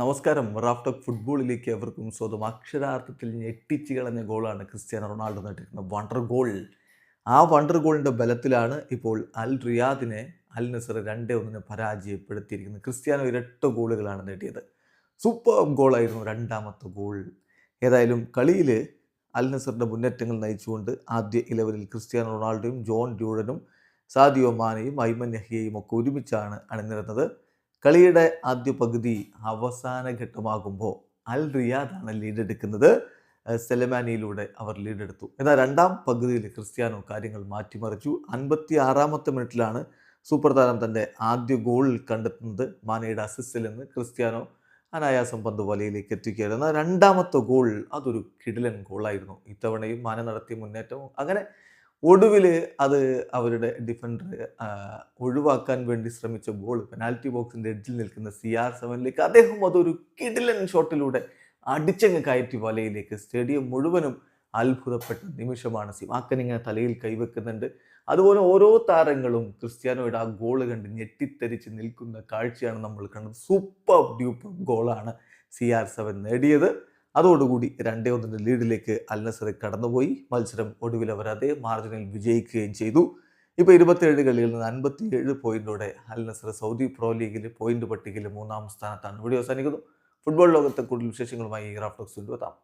നമസ്കാരം. Raf talk ഫുട്ബോളിലേക്ക് എവർക്കും സ്വന്തം. അക്ഷരാർത്ഥത്തിൽ ഞെട്ടിച്ച് കളഞ്ഞ ഗോളാണ് ക്രിസ്ത്യാനോ റൊണാൾഡോ നേടിയിരിക്കുന്ന വണ്ടർ ഗോൾ. ആ വണ്ടർ ഗോളിൻ്റെ ബലത്തിലാണ് ഇപ്പോൾ അൽ റിയാദിനെ അൽ നസർ 2-1 പരാജയപ്പെടുത്തിയിരിക്കുന്നത്. ക്രിസ്ത്യാനോ ഇരട്ട ഗോളുകളാണ് നേടിയത്. സൂപ്പർ ഗോളായിരുന്നു രണ്ടാമത്തെ ഗോൾ. ഏതായാലും കളിയിൽ അൽ നസറിൻ്റെ മുന്നേറ്റങ്ങൾ നയിച്ചുകൊണ്ട് ആദ്യ 11-ൽ ക്രിസ്ത്യാനോ റൊണാൾഡോയും ജോൺ ഡ്യൂഡനും സാദിയോ മാനയും ഐമൻ യഹിയയും ഒക്കെ ഒരുമിച്ചാണ് അണിനിരന്നത്. കളിയുടെ ആദ്യ പകുതി അവസാന ഘട്ടമാകുമ്പോൾ അൽ റിയാദാണ് ലീഡെടുക്കുന്നത്. സെലമാനിയിലൂടെ അവർ ലീഡെടുത്തു. എന്നാൽ രണ്ടാം പകുതിയിൽ ക്രിസ്ത്യാനോ കാര്യങ്ങൾ മാറ്റിമറിച്ചു. 56-ാമത്തെ മിനിറ്റിലാണ് സൂപ്പർ താരം തൻ്റെ ആദ്യ ഗോൾ കണ്ടെത്തുന്നത്. മാനയുടെ അസിസ്റ്റിൽ നിന്ന് ക്രിസ്ത്യാനോ അനായാസം പന്ത് വലയിലേക്ക് എത്തിക്കുകയായിരുന്നു. എന്നാൽ രണ്ടാമത്തെ ഗോൾ അതൊരു കിടിലൻ ഗോളായിരുന്നു. ഇത്തവണയും മാന നടത്തിയ മുന്നേറ്റവും അങ്ങനെ ഒടുവിൽ അത് അവരുടെ ഡിഫൻഡർ ഒഴിവാക്കാൻ വേണ്ടി ശ്രമിച്ച ബോൾ പെനാൽറ്റി ബോക്സിൻ്റെ എഡ്ജിൽ നിൽക്കുന്ന CR7ലേക്ക് അദ്ദേഹം അതൊരു കിടിലൻ ഷോട്ടിലൂടെ അടിച്ചങ്ങ് കയറ്റി വലയിലേക്ക്. സ്റ്റേഡിയം മുഴുവനും അത്ഭുതപ്പെട്ട നിമിഷമാണ്. സിമാക്കനിങ്ങനെ തലയിൽ കൈവെക്കുന്നുണ്ട്. അതുപോലെ ഓരോ താരങ്ങളും ക്രിസ്ത്യാനോയുടെ ആ ഗോൾ കണ്ട് ഞെട്ടിത്തെറിച്ച് നിൽക്കുന്ന കാഴ്ചയാണ് നമ്മൾ കണ്ടത്. സൂപ്പർ ഡ്യൂപ്പർ ഗോളാണ് CR7 നേടിയത്. അതോടുകൂടി 2-1 ലീഡിലേക്ക് അൽ നസർ കടന്നുപോയി. മത്സരം ഒടുവിൽ അവർ അതേ മാർജിനിൽ വിജയിക്കുകയും ചെയ്തു. ഇപ്പോൾ 27 കളികളിൽ നിന്ന് 57 പോയിന്റോടെ അൽ നസർ സൗദി പ്രോ ലീഗിൽ പോയിന്റ് പട്ടികയിൽ 3-ാം സ്ഥാനത്താണ്. വീഡിയോ അവസാനിക്കുന്നു. ഫുട്ബോൾ ലോകത്തെ കൂടുതൽ വിശേഷങ്ങളുമായി റാഫ് ടോക്സ് കൊണ്ടുവെത്താം.